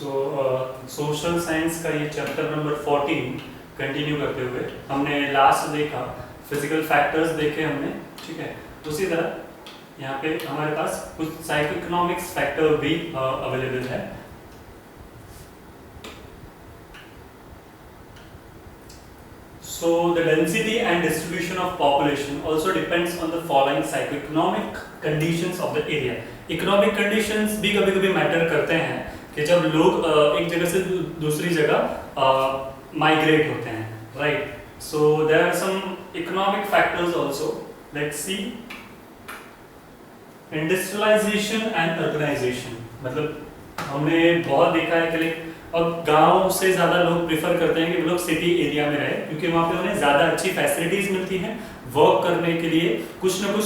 सो social science का ये chapter number 14 continue करते हुए हमने लास्ट देखा फिजिकल फैक्टर्स देखे हमने, ठीक है। उसी तरह यहाँ पे हमारे पास कुछ साइको इकोनॉमिक्स फैक्टर भी अवेलेबल है। So the density and distribution of population also depends on the following psychoeconomic conditions of the area. Economic conditions भी कभी-कभी मैटर करते हैं कि जब लोग एक जगह से दूसरी जगह माइग्रेट होते हैं, right? So there are some economic factors also. Let's see. Industrialization and urbanization. मतलब हमने बहुत देखा है कि अब गांव से ज़्यादा लोग प्रेफर करते हैं कि वो लोग सिटी एरिया में रहे, क्योंकि वहाँ पे उन्हें ज़्यादा अच्छी फैसिलिटीज़ मिलती हैं, वर्क करने के लिए कुछ ना कुछ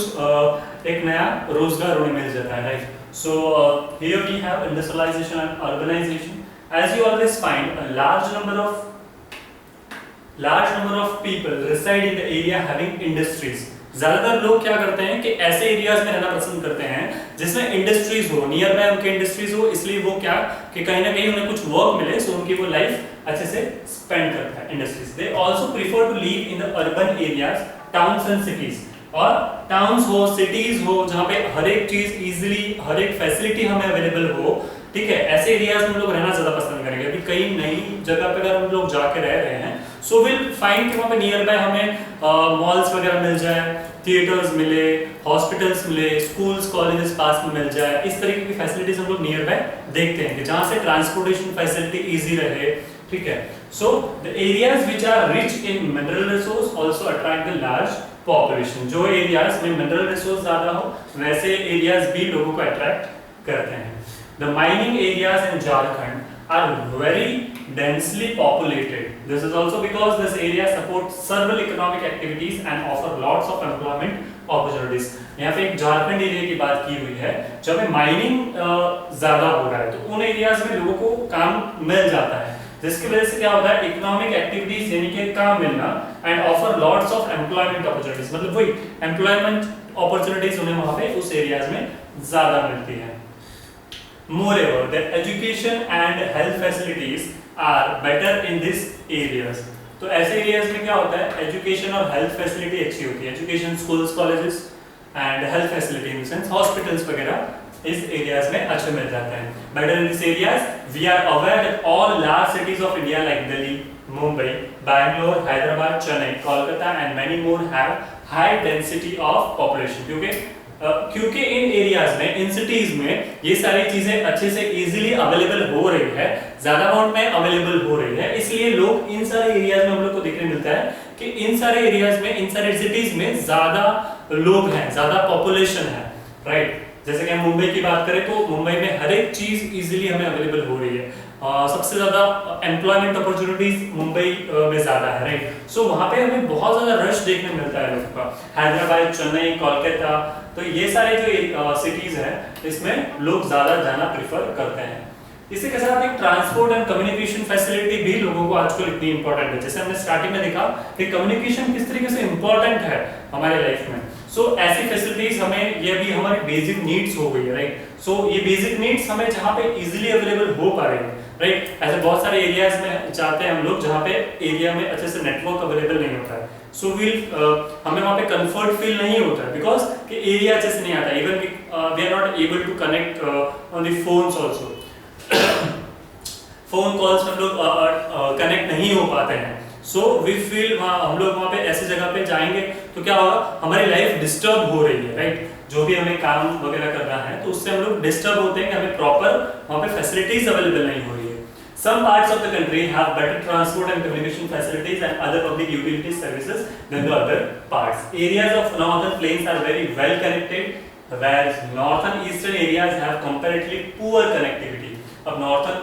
एक नया रोजगार उन्हें मिल जाता है, right. So here we have industrialisation and urbanisation. As you always find a large number of people reside in the area having industries. ज्यादातर लोग क्या करते हैं कि ऐसे एरियाज में रहना पसंद करते हैं जिसमें इंडस्ट्रीज हो, नियर बाय उनके इंडस्ट्रीज हो, इसलिए वो क्या कि कहीं ना कहीं उन्हें कुछ वर्क मिले, सो उनकी वो लाइफ अच्छे से स्पेंड करता है industries. They also prefer to live in the urban areas, towns and cities. और टाउन्स हो, सिटीज हो, जहाँ पे हर एक चीज इजीली, हर एक फैसिलिटी हमें अवेलेबल हो, ठीक है, ऐसे एरियाज में हम लोग रहना ज्यादा पसंद करेंगे। अभी कई नई जगह पे अगर हम लोग जाके रह रहे हैं, सो विल फाइंड कि वहाँ पे नियर बाय हमें मॉल्स वगैरह मिल जाए, थिएटर्स मिले, हॉस्पिटल्स मिले, स्कूल्स कॉलेजेस पास में मिल जाए। इस तरीके की फैसिलिटीज हम लोग नियर बाय देखते हैं कि जहाँ से ट्रांसपोर्टेशन फैसिलिटी इजी रहे, ठीक है। So the areas which are rich in mineral resource also attract the large population. जो एरियाज में मिनरल रिसोर्स ज्यादा हो, वैसे एरियाज भी लोगों को अट्रैक्ट करते हैं। The mining areas in Jharkhand are very densely populated. This is also because this area supports several economic activities and offer lots of employment opportunities. यहाँ पे एक झारखंड एरिया की बात की हुई है, जब में माइनिंग ज्यादा हो रहा है तो उन एरियाज में लोगों को काम मिल जाता है, जिसकी वजह से क्या होता है, इकोनॉमिक एक्टिविटीज यानी कि काम मिलना, and offer lots of employment opportunities. मतलब वही एम्प्लॉयमेंट अपॉर्चुनिटीज उन्हें वहां पे उस एरियाज में ज्यादा मिलती है। Moreover, the education and health facilities are better in these areas. तो ऐसे एरियाज में क्या होता है, एजुकेशन और हेल्थ फैसिलिटी अच्छी होती है। Education, schools, colleges and health facility in the sense hospitals वगैरह इस एरियाज में अच्छे मिल जाते हैं। Better in this areas we are aware that all large cities of India like Delhi, Mumbai, Bangalore, Hyderabad, Chennai, Kolkata and many more have high density of population. क्योंकि इन areas में, इन सिटीज में ये सारी चीजें अच्छे से इजीली अवेलेबल हो रही है, ज्यादा अमाउंट में अवेलेबल हो रही है, इसलिए लोग इन सारे एरियाज में हम लोग को देखने मिलता है कि इन सारे एरियाज में, इन सारे सिटीज में ज्यादा लोग हैं, ज्यादा पॉपुलेशन है, राइट। जैसे कि हम मुंबई की बात करें तो मुंबई में हर एक चीज इजीली हमें अवेलेबल हो रही है, सबसे ज्यादा एम्प्लॉयमेंट अपॉर्चुनिटीज मुंबई में ज्यादा है, राइट। सो वहां पे हमें बहुत ज्यादा रश देखने मिलता है लोगों का। हैदराबाद, चेन्नई, कोलकाता, तो ये सारे जो सिटीज हैं इसमें लोग ज्यादा जाना प्रेफर करते हैं। इसी के साथ एक ट्रांसपोर्ट एंड कम्युनिकेशन फैसिलिटी भी लोगों को आजकल इतनी इंपॉर्टेंट है। जैसे हमने स्टार्टिंग में देखा कि कम्युनिकेशन किस तरीके से इंपॉर्टेंट है हमारे लाइफ में। सो ऐसी फैसिलिटीज हमें, ये भी हमारी बेसिक नीड्स हो गई है, राइट। सो ये बेसिक नीड्स हमें जहाँ पे इजीली अवेलेबल हो पा रही है, राइट। ऐसे बहुत सारे एरियाज में जाते हैं हम लोग जहाँ पे एरिया में अच्छे से नेटवर्क अवेलेबल नहीं होता है, सो हमें वहाँ पे कंफर्ट फील नहीं होता है बिकॉज कि एरिया अच्छे से नहीं आता। Even we are not able to connect on the phones also. Phone calls हम लोग कनेक्ट नहीं हो पाते हैं। सो वी फील हम लोग वहाँ पे ऐसी जगह पे जाएंगे तो क्या होगा, हमारी लाइफ डिस्टर्ब हो रही है, राइट। जो भी हमें काम वगैरह करना है तो उससे हम लोग डिस्टर्ब होते हैं कि हमें प्रॉपर वहाँ पे फैसिलिटीज अवेलेबल नहीं हो रही है। Some parts of the country have better transport and communication facilities and other public utility services than the other parts. Areas of northern plains are very well connected, whereas northern eastern areas have comparatively poor connectivity. अब northern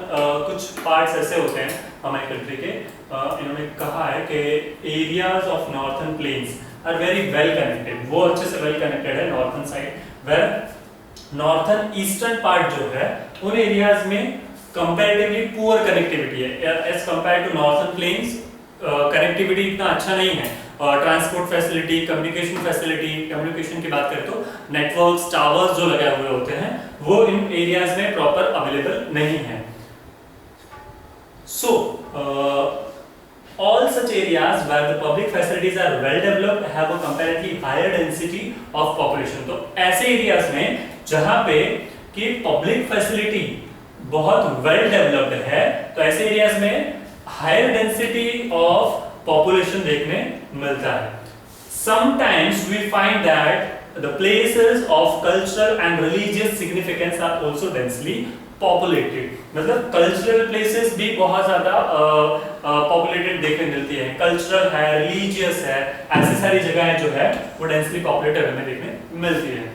कुछ parts ऐसे होते हैं हमारी country के, इन्होंने कहा है कि areas of northern plains are very well connected, वो अच्छे से वेल कनेक्टेड है northern side, where northern eastern part जो है उन एरियाज में कंपैरेटिवली पुअर कनेक्टिविटी है as compare to northern plains. Connectivity इतना अच्छा नहीं है, ट्रांसपोर्ट फैसिलिटी, कम्युनिकेशन की बात करें तो नेटवर्क्स, टावर्स जो लगे हुए होते हैं वो इन एरियाज में प्रॉपर अवेलेबल नहीं है। So all such areas where the public facilities are well developed have a comparatively higher density of population. तो ऐसे एरियाज में जहां पे कि पब्लिक फैसिलिटी बहुत वेल डेवलप्ड है, तो ऐसे एरियाज में हायर डेंसिटी ऑफ पॉपुलेशन देखने मिलता है. Sometimes we find that the places of cultural and religious significance are also densely populated. मतलब कल्चरल प्लेसेस भी बहुत ज्यादा पॉपुलेटेड देखने मिलती है. कल्चरल है, रिलीजियस है, ऐसी सारी जगहें जो है वो डेंसली पॉपुलेटेड हमें देखने मिलती है.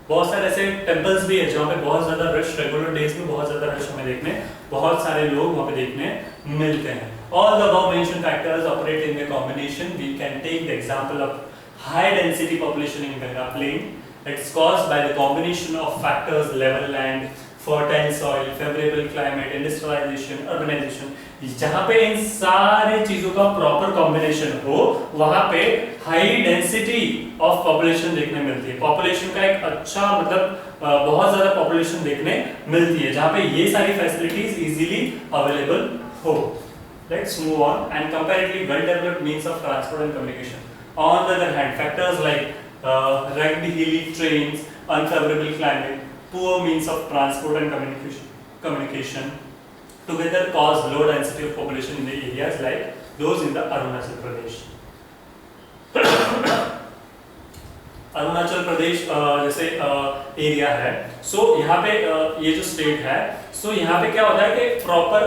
बहुत सारे ऐसे टेंपल्स भी है जहाँ पे बहुत ज्यादा रश, रेगुलर डेज में बहुत ज्यादा रश हमें देखने, बहुत सारे लोग वहाँ पे देखने मिलते हैं. All the above mentioned factors operate in the combination. We can take the example of high density population in Ganga Plain. It's caused by the combination of factors: level land, fertile soil, favorable climate, industrialization, urbanization. जहाँ पे इन सारे चीजों का proper combination हो, वहाँ पे high density of population देखने मिलती है. पॉपुलेशन का एक अच्छा मतलब बहुत ज्यादा पॉपुलेशन देखने मिलती है जहाँ पे ये सारी फैसिलिटीज इजीली अवेलेबल हो. Let's move on. And comparatively well-developed means of transport and communication. On the other hand, factors like rugged hilly terrains, unfavorable climate, poor means of transport and communication together cause low density of population in the areas like those in the Arunachal Pradesh. Arunachal Pradesh जैसे area है, सो यहाँ पे ये जो state है, सो यहाँ पे क्या होता है कि प्रॉपर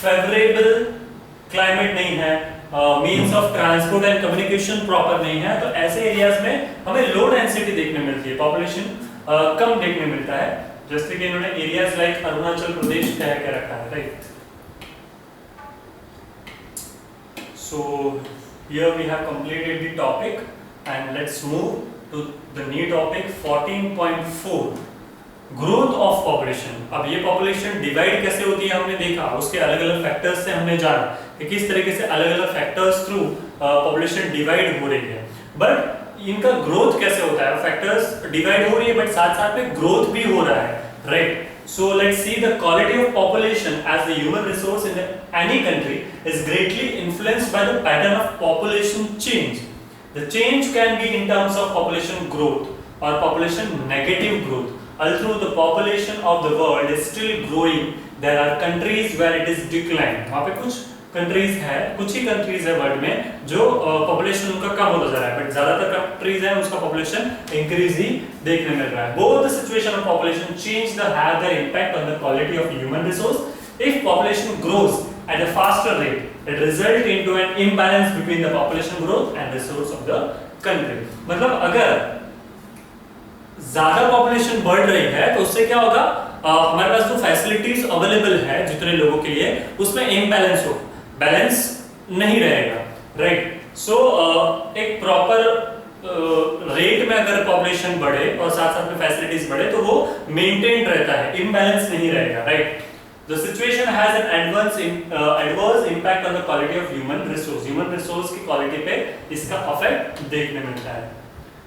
फेवरेबल क्लाइमेट नहीं है, means of transport and communication proper नहीं है, तो ऐसे एरियाज में हमें लो डेंसिटी देखने मिलती है, पॉपुलेशन कम देखने मिलता है. जैसे कि इन्होंने एरियाज लाइक अरुणाचल प्रदेश कह के रखा है, right. So here we have completed the topic and let's move to the new topic 14.4 growth of population. अब ये पॉपुलेशन डिवाइड कैसे होती है हमने देखा, उसके अलग अलग फैक्टर्स से हमने जाना कि किस तरीके से अलग अलग फैक्टर्स थ्रू पॉपुलेशन डिवाइड हो रही है, बट इनका ग्रोथ कैसे होता है. फैक्टर्स डिवाइड हो रही है बट साथ साथ में ग्रोथ भी हो रहा है, right. So let's see the quality of population as the human resource in any country is greatly influenced by the pattern of population change. The change can be in terms of population growth और population negative growth. Although the population of the world is still growing, there are countries where it is declining. वहाँ पे कुछ countries है, कुछ ही countries है world में जो population उनका कम होता जा रहा है, बट ज्यादातर कंट्रीज है उसका पॉपुलेशन इंक्रीज ही देखने मिल रहा है. Both the situation of population change have their impact on the quality of human resource. If population grows at a faster rate, it results into an imbalance between the population growth and resource of the country. मतलब अगर ज्यादा population बढ़ रही है तो उससे क्या होगा, हमारे पास जो फैसिलिटीज अवेलेबल है जितने लोगों के लिए, उसमें इम्बैलेंस हो, बैलेंस नहीं रहेगा, राइट. सो एक प्रॉपर रेट में अगर पॉपुलेशन बढ़े और साथ साथ में फैसिलिटीज बढ़े तो वो मेंटेन रहता है, इम्बैलेंस नहीं रहेगा, right. The situation has an adverse impact on the quality of human resource. Human resource की क्वालिटी पे इसका अफेक्ट देखने मिलता है.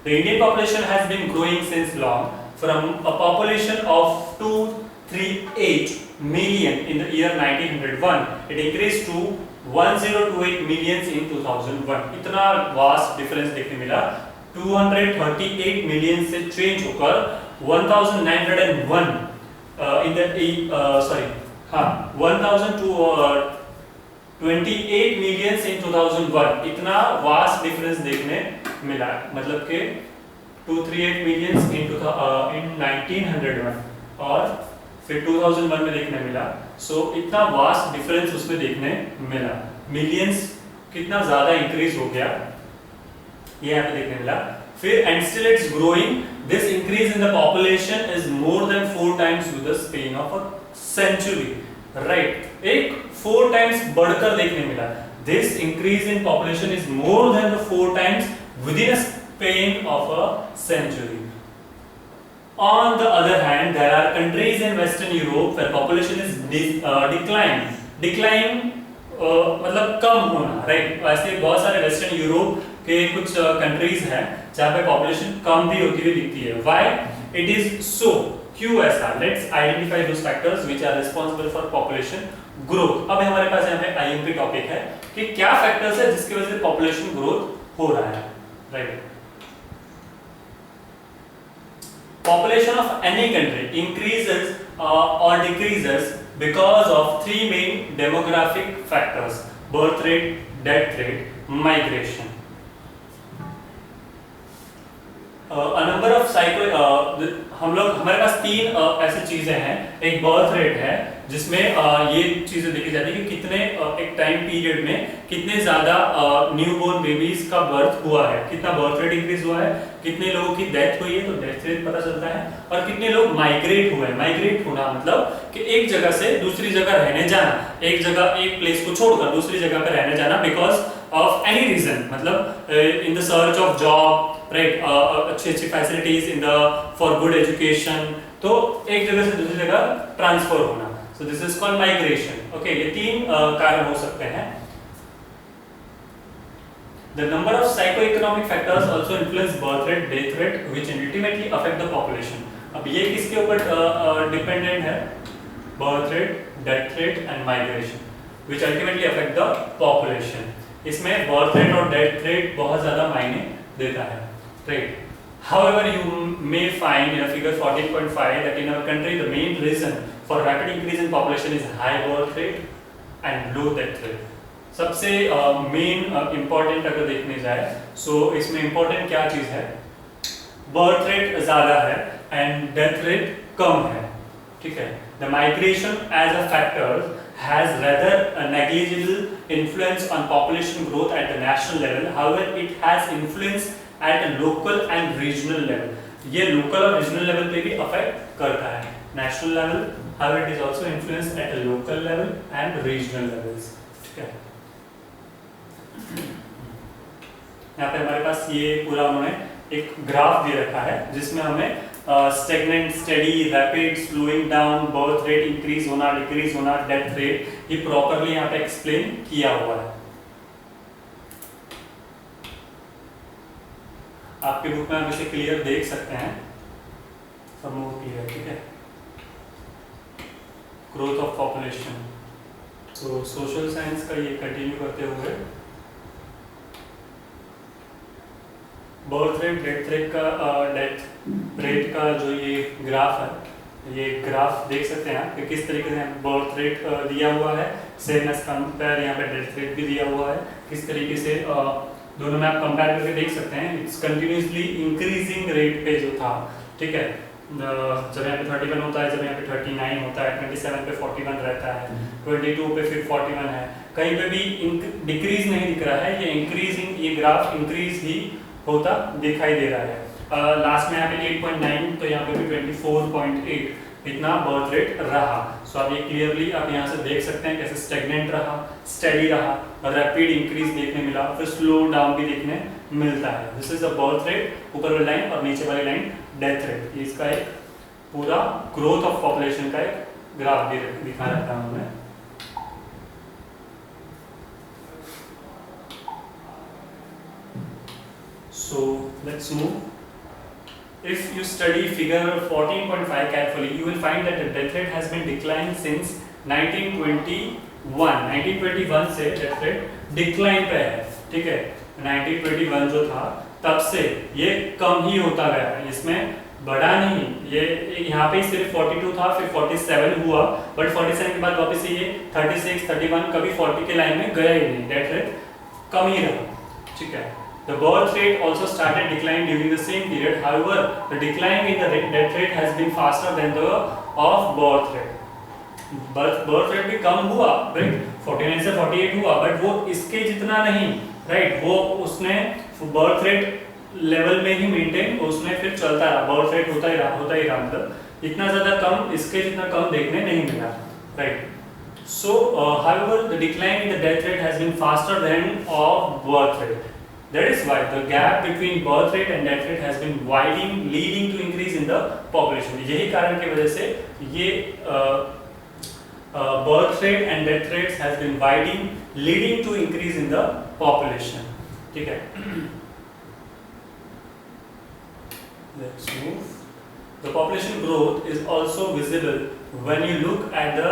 The Indian population has been growing since long, from a population of 238 million in the year 1901. It increased to 1028 millions in 2001. इतना vast difference देखने मिला. 238 million से change होकर 1901 in the 1028 millions in 2001. इतना vast difference देखने मिला, मतलब कि 238 millions in 1901 और फिर 2001 में देखने मिला. सो इतना वास्ट डिफरेंस उसमें देखने मिला, मिलियंस कितना ज्यादा इंक्रीज हो गया ये यहाँ पे देखने मिला. फिर and still it's growing. This increase in the population is more than 4 times with the span of a century, right. एक 4 times बढ़कर देखने मिला. This increase in population is more than the 4 times within a span of a century. On the other hand, there are countries in Western Europe where population is declining. Decline मतलब कम होना, right. वैसे बहुत सारे western Europe के कुछ countries हैं जहाँ पे पॉपुलेशन कम भी होती हुई दिखती है. Why? It is so. QSR, let's identify those factors which are responsible for population growth। अब हमारे पास यहाँ पे IMP टॉपिक है कि क्या फैक्टर्स है जिसकी वजह से पॉपुलेशन ग्रोथ हो रहा है, right. Population of any country increases or decreases because of three main demographic factors: birth rate, death rate, migration. A number of हमारे पास तीन ऐसी चीजें हैं। एक बर्थ रेट है जिसमें ये चीजें देखी जाती है कि कितने एक टाइम पीरियड में कितने ज्यादा न्यूबॉर्न बेबीज का बर्थ हुआ है, कितना बर्थ रेट इंक्रीज हुआ है, कितने लोगों की डेथ हुई है तो डेथ रेट पता चलता है, और कितने लोग माइग्रेट हुए हैं। माइग्रेट होना मतलब कि एक जगह से दूसरी जगह रहने जाना, एक जगह एक प्लेस को छोड़कर दूसरी जगह पर रहने जाना बिकॉज ऑफ एनी रीजन, मतलब in the search of job, right, अच्छी facilities in the for good education, तो एक जगह से दूसरी जगह ट्रांसफर होना। So this is called migration. Okay, ये तीन कारण हो सकते हैं। The number of socio-economic factors also influence birth rate, death rate, which ultimately affect the population. अब ये किसके ऊपर डिपेंडेंट है? Birth rate, death rate and migration, which ultimately affect the population. इसमें birth rate और death rate बहुत ज़्यादा मायने देता है, right? However, you may find in a figure 14.5 that in our country the main reason for rapid increase in population is high birth rate and low death rate. सबसे main important अगर देखने जाए सो इसमें इंपॉर्टेंट क्या चीज है? Birth rate ज्यादा है एंड डेथ रेट कम है, ठीक है। The migration as a factor has rather a negligible influence on population growth at the national level. However, it has influence at a local and regional level. ये local और regional level पे भी affect करता है। National level, however, it is also influenced at a local level and regional levels, ठीक है। यहाँ पे हमारे पास ये पूरा उन्होंने एक ग्राफ दे रखा है जिसमें हमें stagnant, steady, rapid, slowing down, birth rate increase होना, डिक्रीज होना, डेथ रेट, ये प्रॉपर्ली यहाँ पे एक्सप्लेन किया हुआ है। आपके बुक में आप इसे क्लियर देख सकते हैं, समूह क्लियर, ठीक है। ग्रोथ ऑफ पॉपुलेशन, तो सोशल साइंस का ये कंटिन्यू करते हुए बर्थ रेट, डेथ रेट का जो ये ग्राफ है, ये ग्राफ देख सकते हैं आप कि किस तरीके से बर्थ रेट दिया हुआ है, सेम एज कंपेयर यहाँ पे डेथ रेट भी दिया हुआ है, किस तरीके से दोनों में आप कंपेयर करके देख सकते हैं। इट्स कंटिन्यूसली इंक्रीजिंग रेट पे जो था, ठीक है, जब यहाँ पे 31 होता है, जब यहाँ पे 39 होता है, 27 पे 41 रहता है, 22 पे फिर 41 है, कहीं पे भी डिक्रीज नहीं दिख रहा है, ये इंक्रीजिंग, ये ग्राफ इंक्रीज ही होता दिखाई दे रहा है। लास्ट में यहाँ पे 8.9, तो यहाँ पे भी 24.8 इतना बर्थ रेट रहा। सो आप ये क्लियरली आप यहाँ से देख सकते हैं कैसे स्टेगनेंट रहा, स्टेडी रहा, रैपिड इंक्रीज देखने मिला, फिर स्लो डाउन भी देखने मिलता है। This is the birth rate, ऊपर वाली लाइन, और नीचे वाली लाइन डेथ रेट। इसका एक पूरा ग्रोथ ऑफ पॉपुलेशन का एक ग्राफ भी दिखा रहता है हमें। So let's move. If you study figure 14.5 carefully, you will find that the death rate has been declining since 1921. 1921 से death rate decline पे है, ठीक है। 1921 जो था तब से ये कम ही होता गया है, इसमें बढ़ा नहीं। ये यहाँ पे सिर्फ 42 था, फिर 47 हुआ, बट 47 के बाद वापस से ये 36, 31, कभी 40 के लाइन में गया ही नहीं, डेथ रेट कम ही रहा, ठीक है। The birth rate also started decline during the same period. However, the decline in the death rate has been faster than the of birth rate. Birth rate भी कम हुआ, right? 49 से 48 हुआ, but वो इसके जितना नहीं, right? वो उसने birth rate level में ही maintain, उसने फिर चलता रहा, birth rate होता ही रहा, मतलब इतना ज़्यादा कम, इसके जितना कम देखने नहीं मिला, right? So, however, the decline in the death rate has been faster than of birth rate. That is why the gap between birth rate and death rate has been widening, leading to increase in the population. यही कारण की वजह से ये birth rate and death rates has been widening, leading to increase in the population. ठीक है? Let's move. The population growth is also visible when you look at the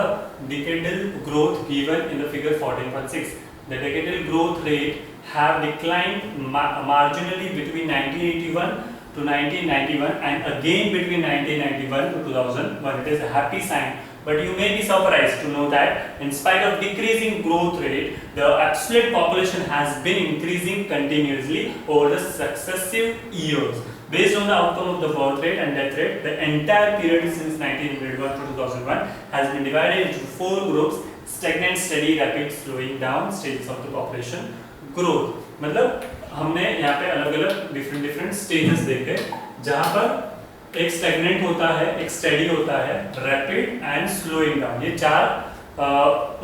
decadal growth given in the figure 14.6. The decadal growth rate have declined marginally between 1981 to 1991 and again between 1991 to 2001. It is a happy sign, but you may be surprised to know that in spite of decreasing growth rate, the absolute population has been increasing continuously over the successive years. Based on the outcome of the birth rate and death rate, the entire period since 1981 to 2001 has been divided into 4 groups: stagnant, steady, rapid, slowing down stages of the population growth. मतलब हमने यहाँ पे अलग-अलग different stages देखे, जहाँ पर एक stagnant होता है, एक स्टेडी होता है, रैपिड एंड स्लोइंग डाउन। ये 4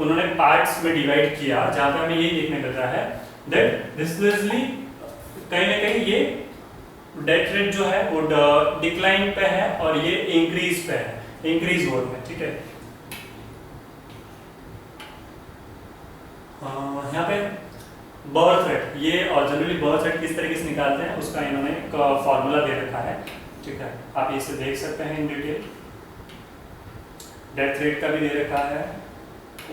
उन्होंने पार्ट्स में डिवाइड किया, जहाँ पे हमें ये देखने मिल रहा है दैट डिस्प्लेसली कहीं ना कहीं ये डेथ रेट जो है वो डिक्लाइन पे है और ये इंक्रीज पे है, इंक्रीज हो रहा है। ठीक है, यहाँ पे बर्थ रेट, ये और जनरली बर्थ रेट किस तरीके से निकालते हैं उसका इन्होंने एक फॉर्मूला दे रखा है। ठीक है, आप इसे देख सकते हैं इन डिटेल। डेथ रेट का भी दे रखा है।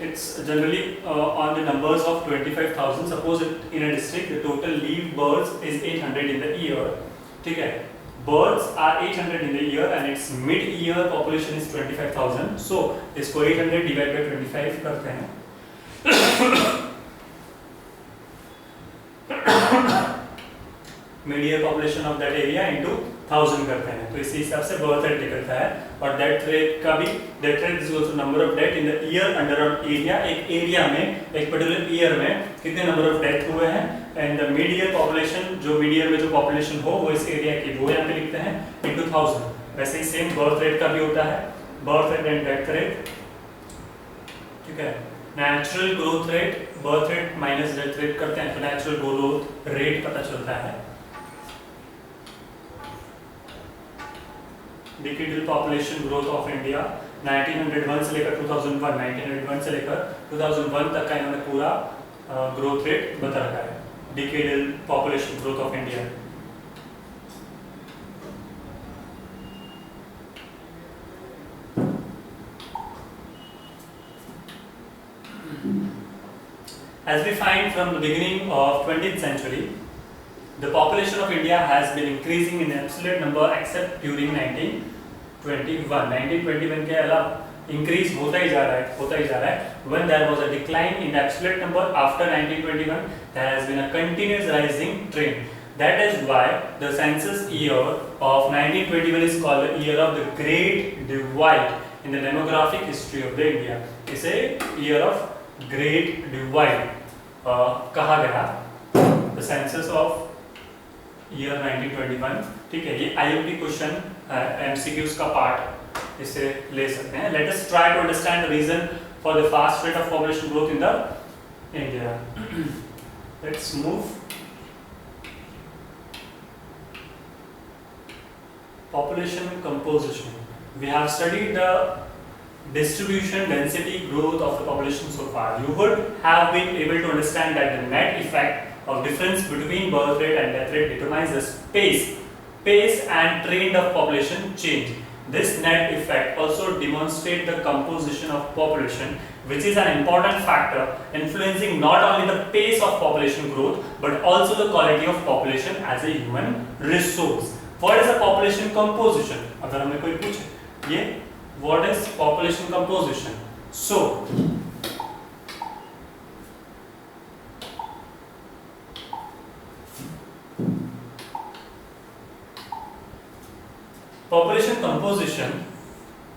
It's generally on the numbers of 25,000. Suppose in a district the total live births is 800 in the year. ठीक है, births are 800 in the year and its mid-year population is 25,000. So इसको 800 divided by 25 करते हैं। mid-year population of that area into 1000 करते हैं, तो इसी हिसाब से बर्थ रेट निकलता है। और डेथ रेट का भी, death rate is also number of death in the year under area, एक एरिया में, एक पर्टिकुलर ईयर में कितने नंबर ऑफ डेथ हुए हैं, and the mid year population, जो मिड ईयर में जो पॉपुलेशन हो वो इस एरिया की, वो यहाँ पे लिखते हैं इनटू 1000। वैसे ही सेम बर्थ रेट का भी होता है, birth rate and death rate. ठीक है, natural growth rate, birth rate minus death rate करते हैं तो नेचुरल ग्रोथ रेट पता चलता है। Decadal population growth of India 1901 से लेकर 2001, 1901 से लेकर 2001 तक का इन्होंने पूरा ग्रोथ रेट बता रखा है, decadal population growth of India. As we find from the beginning of 20th century, the population of India has been increasing in absolute number except during 1921. 1921 के अलावा increase होता ही जा रहा है। When there was a decline in absolute number after 1921, there has been a continuous rising trend. That is why the census year of 1921 is called the year of the Great Divide in the demographic history of the India. इसे year of Great Divide कहा गया, the census of year 1921। ठीक है, ये IMP question MCQs का part, इसे ले सकते हैं। Let us try to understand the reason for the fast rate of population growth in the India. Let's move. Population composition. We have studied the distribution, density, growth of the population so far. You would have been able to understand that the net effect of difference between birth rate and death rate determines the pace and trend of population change. This net effect also demonstrates the composition of population, which is an important factor influencing not only the pace of population growth but also the quality of population as a human resource. What is a population composition? अगर हमें कोई पूछे ये what is population composition? So population composition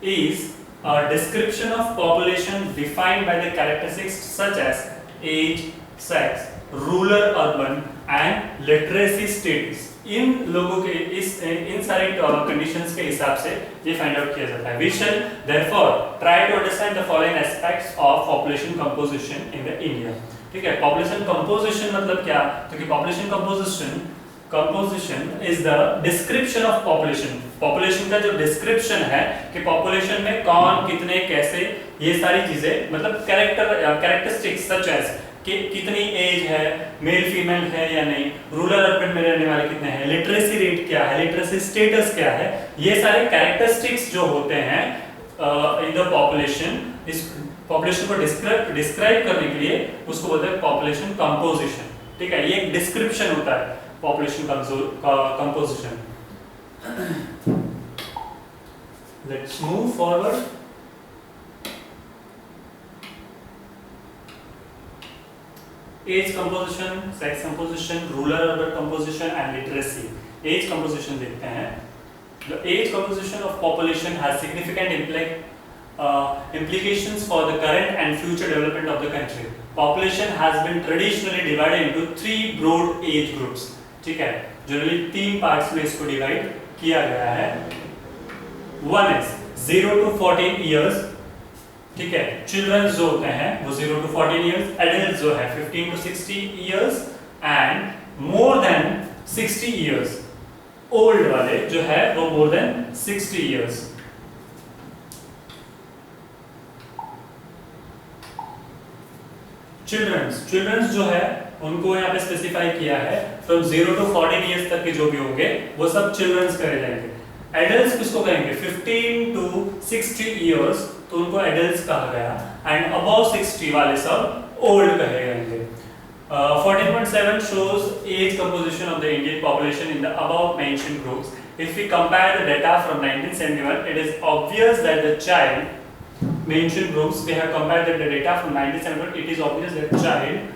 is a description of population defined by the characteristics such as age, sex, rural, urban and literacy status. इन लोगों के इन सारे conditions के हिसाब से ये फाइंड आउट किया जाता है। We shall therefore try to understand the following aspects of population composition in the India. ठीक है, population composition मतलब क्या? क्योंकि population composition is the description of population. Population का जो description है कि population में कौन, कितने, कैसे, ये सारी चीजें मतलब characteristics such as कि कितनी एज है, मेल फीमेल है या नहीं, रूरल अर्बन में रहने वाले कितने हैं, लिटरेसी रेट क्या है, लिटरेसी स्टेटस क्या है, ये सारे कैरेक्टरिस्टिक्स जो होते हैं इन द पॉपुलेशन, इस पॉपुलेशन को डिस्क्राइब करने के लिए उसको बोलते हैं पॉपुलेशन कंपोजिशन। ठीक है, ये एक डिस्क्रिप्शन होता है population composition. Let's move forward. Age composition, sex composition, rural urban composition and literacy. Age composition देखते हैं। The age composition of population has significant implications for the current and future development of the country. Population has been traditionally divided into three broad age groups. ठीक है, generally 3 parts में इसको divide किया गया है। One is 0 to 14 years, ठीक है, children जो होते हैं वो 0 to 14 years, एडल्ट जो है 15 to 60 years and more than 60 years, old वाले जो है वो मोर देन 60 years। चिल्ड्रंस जो है उनको यहाँ पे स्पेसिफाई किया है फ्रॉम 0 to 14 years तक के जो भी होंगे वो सब चिल्ड्रंस करे जाएंगे। एडल्ट्स किसको कहेंगे, 15 to 60 years, तो उनको एडल्ट्स कहा गया, एंड अबव 60 वाले सब ओल्ड कहे जाएंगे। 14.7 shows age composition of the Indian population in the above mentioned groups. If we compare the data from 1971, it is obvious that the child mentioned groups, we have compared the data from 1971, it is obvious that child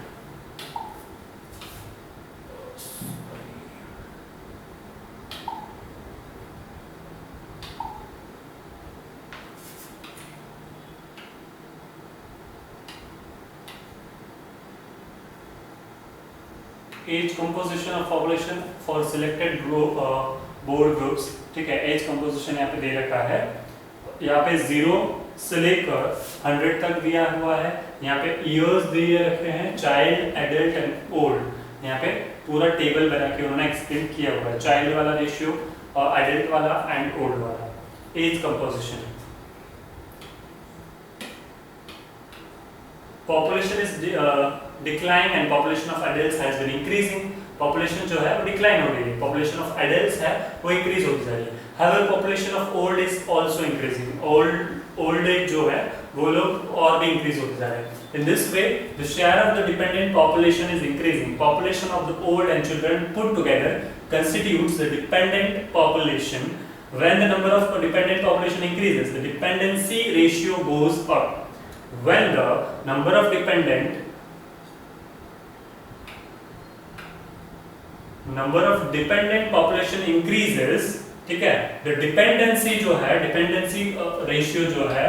age composition of population for selected group board groups। ठीक है, as composition यहाँ पे दे रखा है, यहाँ पे 0 से लेकर 100 तक दिया हुआ है, यहाँ पे ईयर्स दिए रखे हैं, चाइल्ड, एडल्ट एंड ओल्ड। यहाँ पे पूरा टेबल बना के उन्होंने एक्सप्लेन किया हुआ है, चाइल्ड वाला रेशियो और एडल्ट वाला एंड ओल्ड वाला। Age composition, population is decline and population of adults has been increasing। population जो है वो decline हो रही है, population of adults है वो increase होती जा रही है। however population of old is also increasing। old age जो है वो लोग और भी increase होते जा रहे हैं। in this way the share of the dependent population is increasing। population of the old and children put together constitutes the dependent population। when the number of dependent population increases, the dependency ratio goes up। when the number of dependent population increases, ठीक है, the dependency जो है, dependency ratio जो है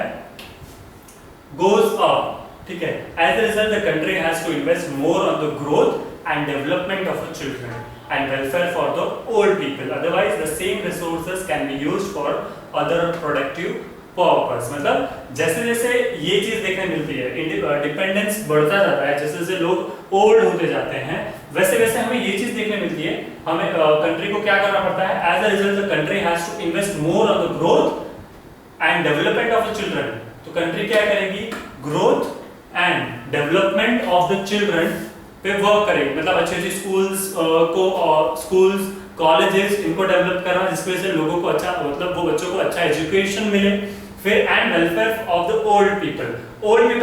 goes up। ठीक है, as a result the country has to invest more on the growth and development of the children and welfare for the old people, otherwise the same resources can be used for other productive purpose. मतलब जैसे जैसे ये चीज देखने मिलती है, dependence बढ़ता जाता है, जैसे जैसे लोग ओल्ड होते जाते हैं वैसे वैसे हमें ये चीज देखने मिलती है, हमें कंट्री को क्या करना पड़ता है, as a result the country has to invest more on the growth and development of the children. तो कंट्री क्या करेगी, growth and development of the children पे वर्क करेगी, मतलब अच्छे अच्छे स्कूल्स कॉलेजेस इनको डेवलप करना, जिसकी वजह से लोगों को अच्छा, मतलब वो बच्चों को अच्छा एजुकेशन मिले। फिर and welfare of the old people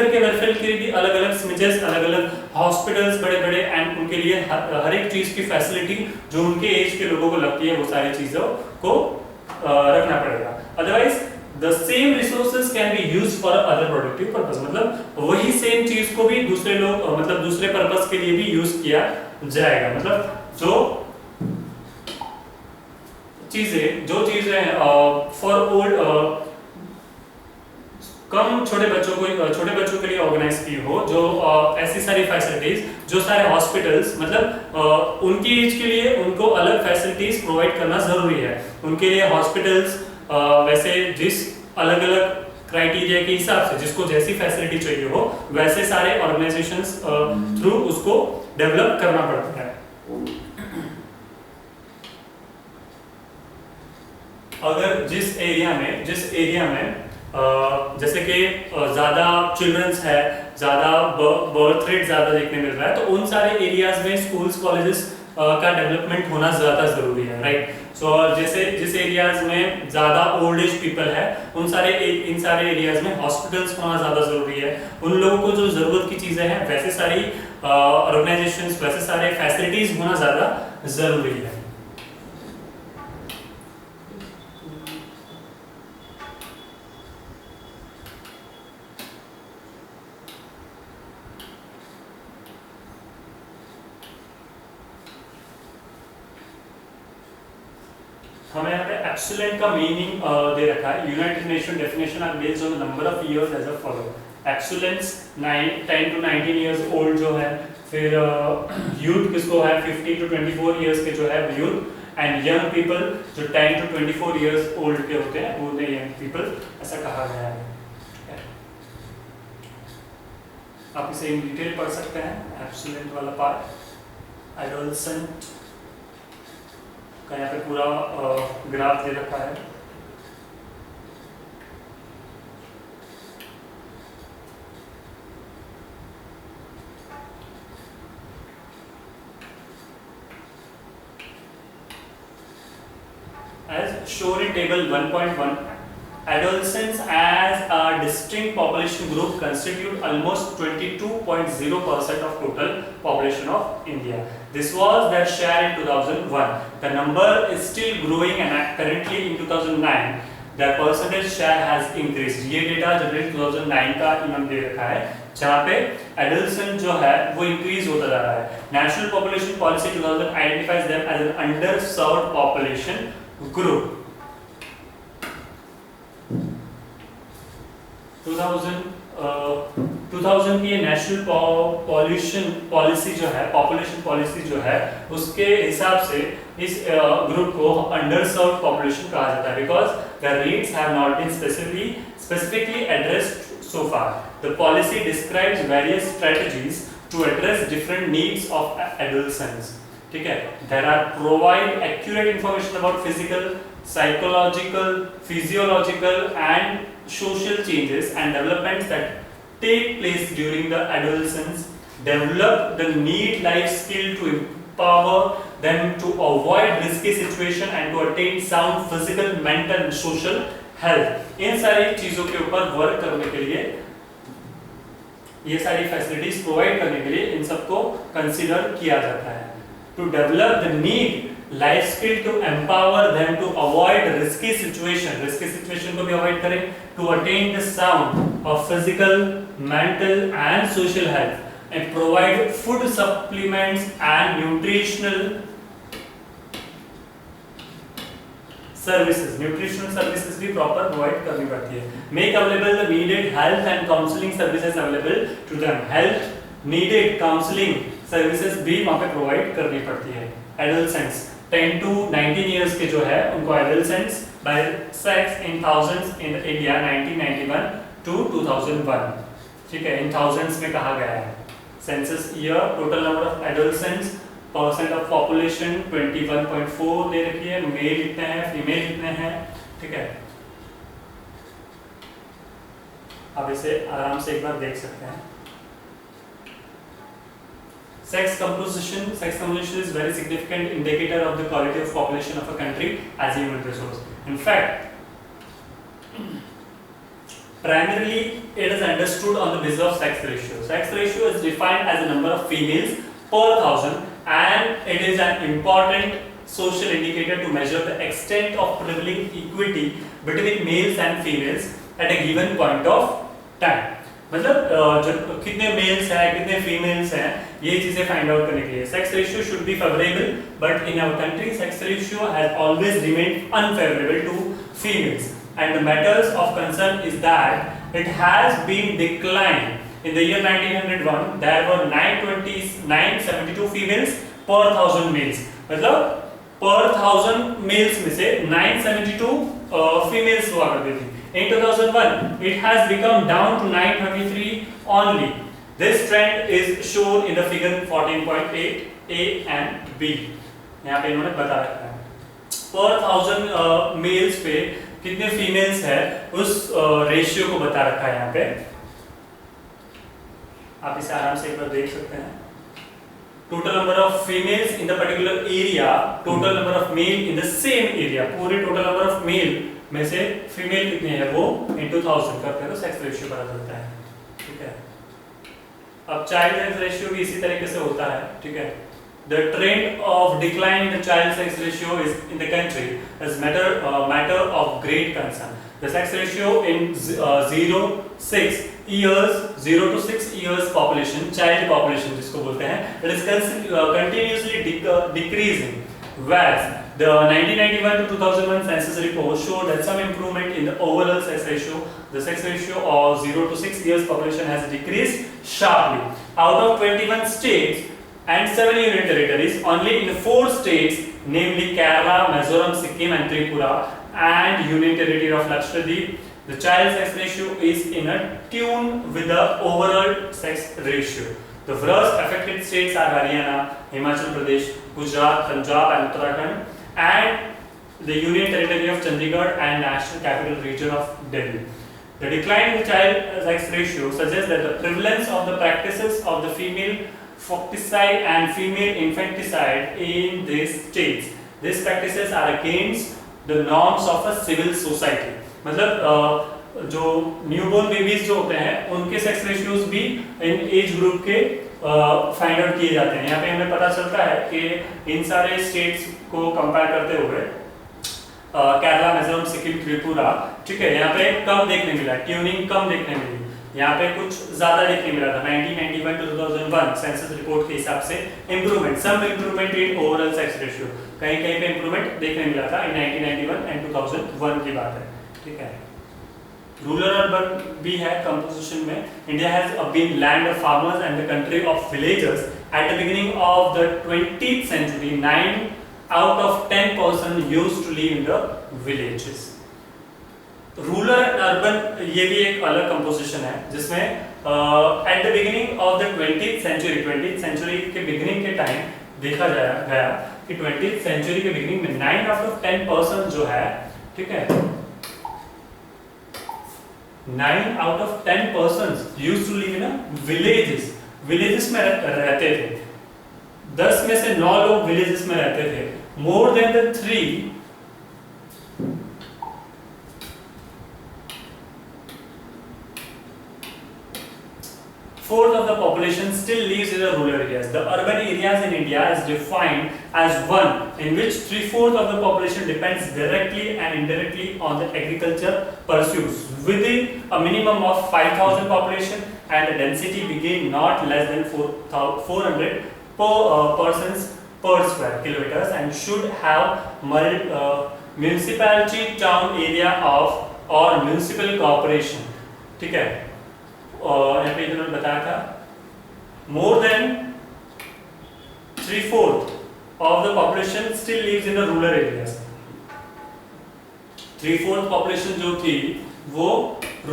के वेलफेयर के लिए भी अलग अलग स्मिचेस, अलग अलग हॉस्पिटल्स बड़े बड़े, एंड उनके लिए हर एक चीज की फैसिलिटी जो उनके एज के लोगों को लगती है वो सारी चीजों को रखना पड़ेगा। Otherwise the same resources can be used for other productive purpose, मतलब वही सेम चीज को भी दूसरे लोग मतलब दूसरे पर्पस के लिए भी यूज किया जाएगा। मतलब जो चीजें फॉर ओल्ड कम छोटे बच्चों के लिए ऑर्गेनाइज की हो, जो ऐसी सारी फैसिलिटीज, जो सारे हॉस्पिटल्स, मतलब उनकी एज के लिए उनको अलग फैसिलिटीज प्रोवाइड करना जरूरी है। उनके लिए हॉस्पिटल्स वैसे जिस अलग अलग क्राइटेरिया के हिसाब से जिसको जैसी फैसिलिटी चाहिए हो वैसे सारे ऑर्गेनाइजेशंस थ्रू उसको डेवलप करना पड़ता है। अगर जिस एरिया में जैसे कि ज़्यादा चिल्ड्रंस है, ज़्यादा बर्थ रेट ज़्यादा देखने मिल रहा है, तो उन सारे एरियाज में स्कूल्स कॉलेजेस का डेवलपमेंट होना ज़्यादा ज़रूरी है, राइट। सो जैसे जिस एरियाज में ज़्यादा ओल्ड एज पीपल है इन सारे एरियाज में हॉस्पिटल्स होना ज़्यादा ज़रूरी है। उन लोगों को जो ज़रूरत की चीज़ें हैं वैसे सारी ऑर्गेनाइजेशंस, वैसे सारे फैसिलिटीज़ होना ज़्यादा ज़रूरी है। हमें यहाँ पे एक्सीलेंट का मीनिंग दे रखा है। United Nation definition are based on the number of years as a follow. Excellence 10 to 19 years old जो है, फिर यूथ किसको है 50 to 24 इयर्स के जो है यूथ, एंड यंग पीपल जो 10 to 24 इयर्स ओल्ड के होते हैं वो यंग पीपल, ऐसा कहा गया है। आप इसे इन डिटेल पढ़ सकते हैं, एक्सीलेंट वाला पार्ट। एडोलसेंट का यहाँ पे पूरा ग्राफ दे रखा है। As shown in table 1.1, adolescents as a distinct population group constitute almost 22.0% of total population of India. This was their share in 2001. The number is still growing and currently in 2009 their percentage share has increased. ये data जनवरी 2009 का इन्होंने दे रखा है, जहाँ पे adolescent जो है वो इंक्रीज होता जा रहा है। National Population Policy 2000 identifies them as an underserved population group. 2000 की नेशनल पॉल्यूशन पॉलिसी जो है, पॉपुलेशन पॉलिसी जो है, उसके हिसाब से इस ग्रुप को अंडरसर्व्ड पॉपुलेशन कहा जाता है, because the needs have not been specifically addressed so far. The policy describes various strategies to address different needs of adolescents. ठीक है, there are provide accurate information about physical, psychological, physiological and social changes and developments that take place during the adolescence, develop the need life skill to empower them to avoid risky situation and to attain sound physical, mental and social health। इन सारी चीजों के ऊपर work करने के लिए, ये सारी facilities provide करने के लिए इन सबको कंसीडर किया जाता है। To develop the need life skill to empower them to avoid risky situation को भी avoid करें, to attain the sound of physical, mental and social health and provide food supplements and nutritional services भी proper provide करनी पड़ती है। Make available the needed health and counseling services available to them। health needed counseling services भी वहाँ पे provide करनी पड़ती है। एडोलसेंट्स 10 to 19 इयर्स के जो है उनको adolescents by sex in thousands in India 1991 to 2001। ठीक है, इन थाउजेंड्स में कहा गया है। Census year, total number of adolescents, percent of population 21.4 दे रखी है, मेल कितने हैं, फीमेल कितने हैं। ठीक है, आप इसे आराम से एक बार देख सकते हैं। Sex composition is very significant indicator of the quality of population of a country as a human resource. In fact, primarily it is understood on the basis of sex ratio. Sex ratio is defined as the number of females per thousand, and it is an important social indicator to measure the extent of prevailing equity between males and females at a given point of time. मतलब कितने mails हैं, कितने females हैं, ये चीजें find out करने के लिए sex ratio should be favourable, but in our country sex ratio has always remained unfavourable to females, and the matters of concern is that it has been decline. In the year 1901 there were 972 females per 1000 males। मतलब per 1000 males में से 972 females हुआ करती थी। In 2001 it has become down to 933 only। This trend is shown in the figure 14.8 A and B। यहाँ पे इन्होंने बता रखा है per 1000 males पे कितने फीमेल्स है उस रेशियो को बता रखा है यहाँ पे। आप इसे आराम से एक बार देख सकते हैं। Total number of females in the particular area, total number of male in the same area, पूरे टोटल नंबर ऑफ मेल में से फीमेल कितने हैं वो into 1000 करते हैं तो सेक्स रेशियो पता चलता है। ठीक है, अब चाइल्ड सेक्स रेशियो भी इसी तरीके से होता है। ठीक है, the trend of decline in the child sex ratio is in the country is matter of great concern. The sex ratio in 0 to 6 years population, child population जिसको बोलते हैं, it is continuously decreasing. Whereas the 1991 to 2001 census report showed that some improvement in the overall sex ratio. The sex ratio of 0 to 6 years population has decreased sharply. Out of 21 states and 7 union territories, only in 4 states, namely Kerala, Mizoram, Sikkim and Tripura and Union Territory of Lakshadweep, the child sex ratio is in a tune with the overall sex ratio. The worst affected states are Haryana, Himachal Pradesh, Gujarat, Punjab and Uttarakhand, and the Union Territory of Chandigarh and National Capital Region of Delhi. The decline in the child sex ratio suggests that the prevalence of the practices of the female foeticide and female infanticide in these states. These practices are against the norms of a civil society. मतलब जो newborn babies जो होते हैं उनके sex ratios भी इन age group के find out किए जाते हैं। यहाँ पे हमें पता चलता है कि इन सारे स्टेट्स को कंपेयर करते हुए केरला, मिजोरम, सिक्किम, त्रिपुरा, ठीक है, यहाँ पे कम देखने मिला, ट्यूनिंग कम देखने मिली, यहाँ पे कुछ ज्यादा देखने मिला था। 1991 to 2001 सेंसस रिपोर्ट के हिसाब से improvement, some improvement in overall sex ratio, कहीं कहीं पे इंप्रूवमेंट देखने मिला था इन 1991 एंड 2001 की बात है। ठीक है, रूरल अर्बन भी है कंपोजिशन में। India has been land of farmers and the country of villagers at the beginning of the 20th century. 9 out of 10 person used to live in the villages. Rural urban ये भी एक अलग composition है जिसमें eight the beginning of the 20th century के beginning के time देखा गया कि 20th century के बिगिनिंग में 9 out of 10 पर्सन जो है, ठीक है, 9 out of 10 persons used to live in a villages में रहते थे। 10 में से 9 लोग विलेजेस में रहते थे। मोर than the 3/4 of the population still lives in the rural areas. The urban areas in India is defined as one in which 3/4 of the population depends directly and indirectly on the agriculture pursuits within a minimum of 5,000 population and a density being not less than 400 persons per square kilometers and should have municipality town area of or municipal corporation. ठीक है, यहाँ पे इन्होंने बताया था more than 3/4 of the population still lives in the rural areas. 3/4 population जो थी वो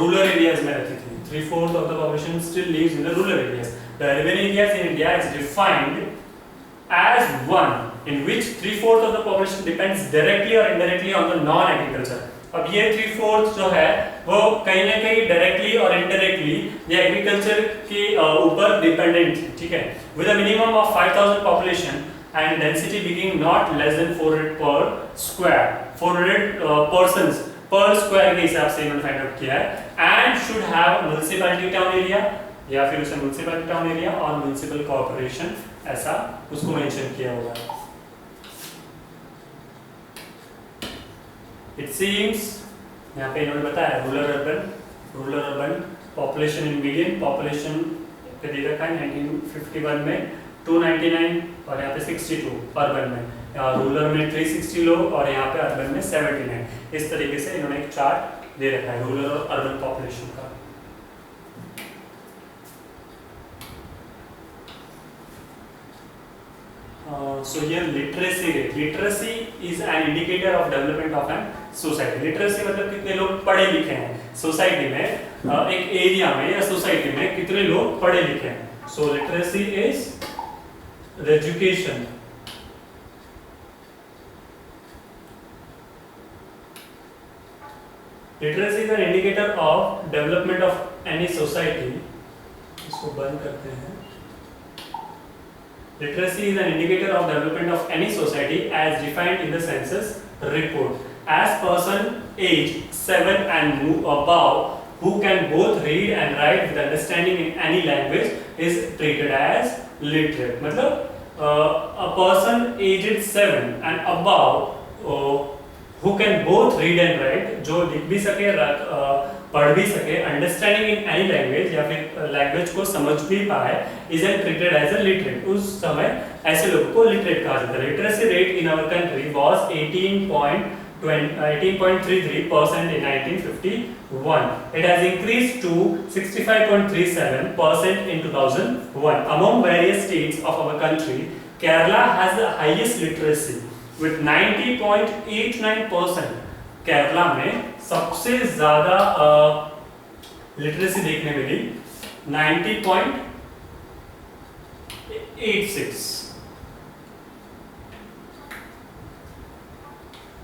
rural areas में रहती थी। 3/4 of the population still lives in the rural areas. The urban areas in India is defined as one in which 3/4 of the population depends directly or indirectly on the non-agriculture. अब ये 3/4 जो है वो कहीं ना कहीं डायरेक्टली और indirectly ये एग्रीकल्चर के ऊपर डिपेंडेंट, ठीक है, with a minimum of 5,000 population and density being not less than 400 पर स्क्वायर, 400 पर्संस पर स्क्वायर के हिसाब से इन्होंने फाइंड आउट किया है। And should have municipality town area या फिर उसे म्युनिसिपैलिटी टाउन एरिया और म्युनिसिपल कॉर्पोरेशन, ऐसा उसको मेंशन किया हुआ है। It seems यहाँ पे इन्होंने बताया rural urban population in million population पे दे रखा है 1951 में 299 और यहाँ पे 62 अर्बन में, रूरल में 360 लोग और यहाँ पे अर्बन में 79। इस तरीके से इन्होंने एक चार्ट दे रखा है रूरल और अर्बन पॉपुलेशन का। So here literacy rate. Literacy is an indicator of development of an society. Literacy मतलब कितने लोग पढ़े लिखे हैं सोसाइटी में, एक एरिया में या सोसाइटी में कितने लोग पढ़े लिखे हैं। So literacy is the education literacy is an indicator of development of any society, इसको बंद करते हैं। Literacy is an indicator of development of any society as defined in the census report. As person aged 7 and above who can both read and write with understanding in any language is treated as literate. मतलब a person aged 7 and above who can both read and write, जो लिख भी सके पढ़ भी सके, understanding in any language या फिर लैंग्वेज को समझ भी पाए, is an treated as a literate. उस समय ऐसे लोगों को लिटरेट कहा जाता है। Literacy rate in our country was 18.33% in 1951. It has increased to 65.37% in 2001. Among various states of our country, Kerala has the highest literacy with 90.89%. Kerala में सबसे ज्यादा लिटरेसी देखने मिली 90.86।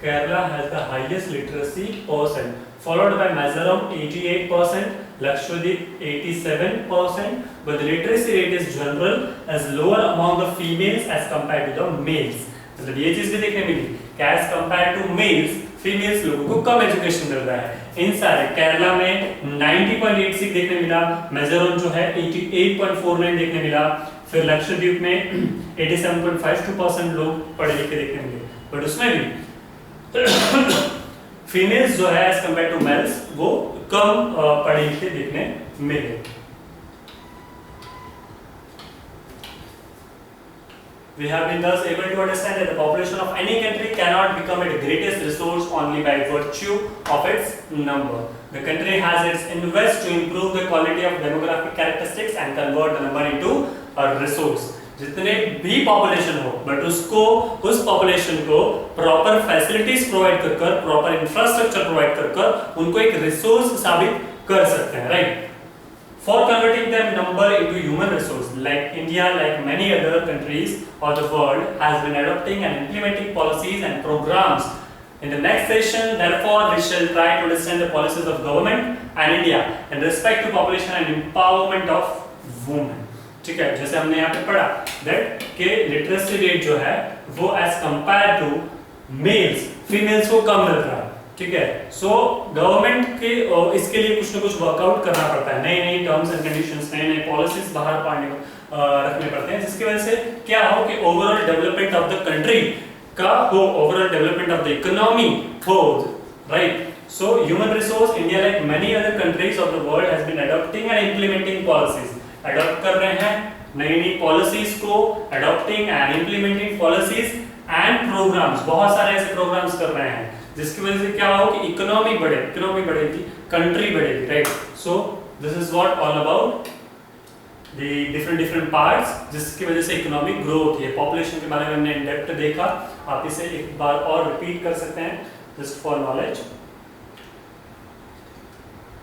Kerala has the highest literacy percent, followed by Mizoram 88%, Lakshadweep 87%, but the literacy rate is general as lower among the females as compared to the males. मतलब ये चीज भी देखने मिली कि as compared to males, females लोगों को कम education मिल रहा है। इन सारे केरला में 90.86 देखने मिला, मिजोरम जो है 88.49 देखने मिला, फिर लक्षद्वीप में 87.52% लोग पढ़े लिखे देखने मिले, बट उसमें भी फीमेल्स जो है एज कंपेयर टू मेल्स वो कम पढ़े लिखे देखने मिले। We have been thus able to understand that the population of any country cannot become its greatest resource only by virtue of its number. The country has its interest to improve the quality of demographic characteristics and convert the number into a resource. जितने भी population हो, but उसको उस population को proper facilities provide कर कर, proper infrastructure provide कर कर, उनको एक resource साबित कर सकते हैं, right? For converting them number into human resource, like India, like many other countries of the world, has been adopting and implementing policies and programs. In the next session, therefore, we shall try to understand the policies of government and India in respect to population and empowerment of women. ठीक है, जैसे हमने यहाँ पे पढ़ा that के literacy rate जो है वो as compared to males, females को कम मिल रहा है। ठीक है, सो गवर्नमेंट के इसके लिए कुछ ना कुछ वर्कआउट करना पड़ता है, नई नई टर्म्स एंड कंडीशंस, नए नए पॉलिसीज बाहर रखने पड़ते हैं, जिसकी वजह से क्या हो कि overall development of the country का हो, overall development of the economy हो, right? So human resource India like many other countries of the world has been adopting and implementing policies, adopt कर रहे हैं नई नई पॉलिसीज को, adopting and implementing policies and programmes, बहुत सारे ऐसे प्रोग्राम्स कर रहे हैं जिसकी वजह से क्या हो कि इकोनॉमी बढ़ेगी, कंट्री बढ़ेगी, right? So this is what all about the different parts जिसकी वजह से इकोनॉमिक ग्रो होती है। पॉपुलेशन के बारे में हमने इन डेप्थ देखा, आप इसे एक बार और रिपीट कर सकते हैं जस्ट फॉर नॉलेज।